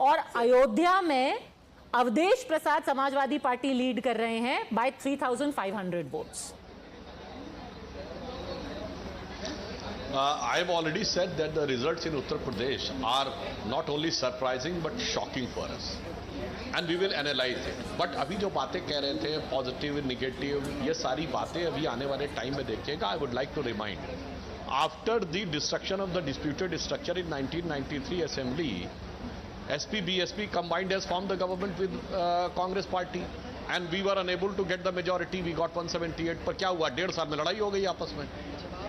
और अयोध्या में Awadhesh Prasad Samajwadi Party lead कर रहे हैं by 3,500 votes. I have already said that the results in Uttar Pradesh are not only surprising but shocking for us, and we will analyze it. But अभी जो बातें कह रहे थे पॉजिटिव नेगेटिव, ये सारी बातें अभी आने वाले टाइम में देखिएगा। I would like to remind, after the destruction of the disputed structure in 1993 assembly, SP BSP combined has formed the government with Congress party, and we were unable to get the majority. We got 178, पर क्या हुआ? 1.5 साल में लड़ाई हो गई आपस में।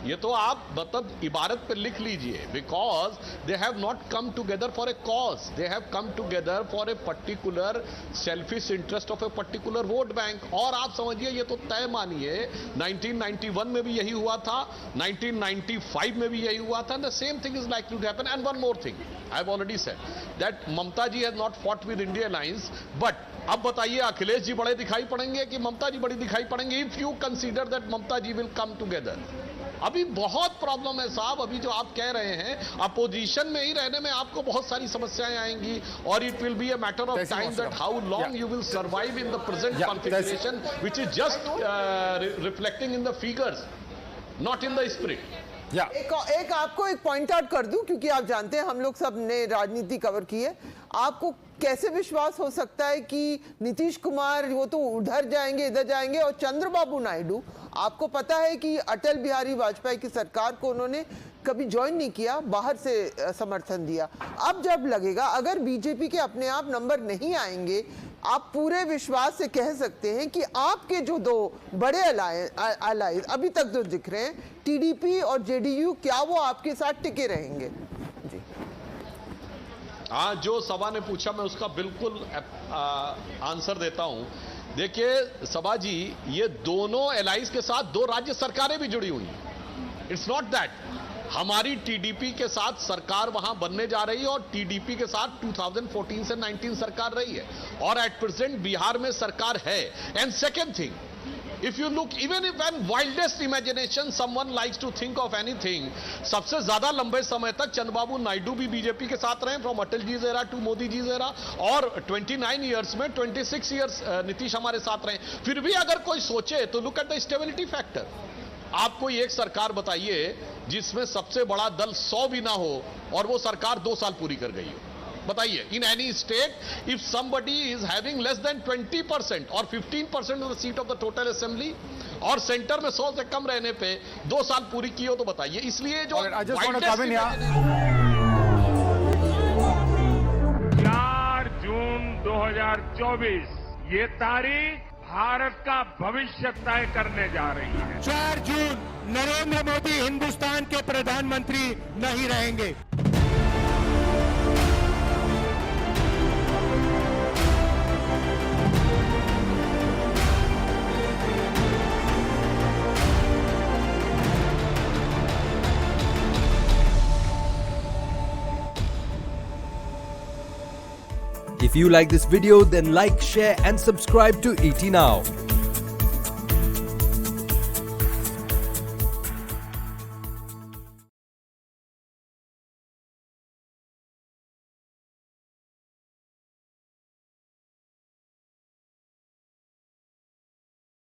ये तो आप मतलब इबारत पे लिख लीजिए, because they have not come together for a cause, they have come together for a particular selfish interest of a particular vote bank. और आप समझिए, ये तो तय मानिए 1991 में भी यही हुआ था, 1995 में भी यही हुआ था, the same thing is likely to happen. And one more thing, I have already said that Mamata ji has not fought with India alliance, but अब बताइए अखिलेश जी बड़े दिखाई पड़ेंगे कि ममता जी बड़ी दिखाई पड़ेंगे? If you consider that Mamata ji will come together. अभी बहुत प्रॉब्लम है साहब। अभी जो आप कह रहे हैं, अपोजिशन में ही रहने में आपको बहुत सारी समस्याएं आएंगी, और it will be a matter of time that how long you will survive in the present configuration which is just reflecting in the figures, not in the spirit. एक आपको एक पॉइंट आउट कर दूं, क्योंकि आप जानते हैं हम लोग सब ने राजनीति कवर की है। आपको कैसे विश्वास हो सकता है कि नीतीश कुमार वो तो उधर जाएंगे इधर जाएंगे, और चंद्रबाबू नायडू, आपको पता है कि अटल बिहारी वाजपेयी की सरकार को उन्होंने कभी ज्वाइन नहीं किया, बाहर से समर्थन दिया। अब जब लगेगा अगर बीजेपी के अपने आप नंबर नहीं आएंगे, आप पूरे विश्वास से कह सकते हैं कि आपके जो दो बड़े अलायंस अभी तक जो दिख रहे हैं, टीडीपी और जेडीयू, क्या वो आपके साथ टिके रहेंगे? जी हाँ, जो सभा ने पूछा मैं उसका बिल्कुल आंसर देता हूं। देखिए सभा जी, ये दोनों एलाइज के साथ दो राज्य सरकारें भी जुड़ी हुई हैं। इट्स नॉट दैट हमारी टीडीपी के साथ सरकार वहां बनने जा रही है, और टीडीपी के साथ 2014 से 19 सरकार रही है, और एट प्रेजेंट बिहार में सरकार है। And second thing, if you look, even if in wildest imagination someone likes to think of anything, सबसे ज्यादा लंबे समय तक चंद्रबाबू नायडू भी बीजेपी के साथ रहे, from Atal ji era to Modi ji era, और 29 इयर्स में 26 इयर्स नीतीश हमारे साथ रहे। फिर भी अगर कोई सोचे तो look at the stability factor. आप कोई एक सरकार बताइए जिसमें सबसे बड़ा दल 100 भी ना हो और वो सरकार 2 साल पूरी कर गई हो। बताइए, in any state if somebody is having less than 20% और 15% of the seat of the total assembly, और सेंटर में 100 से कम रहने पे 2 साल पूरी की हो, तो बताइए। इसलिए जो 4 जून 2024 ये तारीख भारत का भविष्य तय करने जा रही है। 4 जून नरेंद्र मोदी हिंदुस्तान के प्रधानमंत्री नहीं रहेंगे। If you like this video, then like, share and subscribe to ET Now.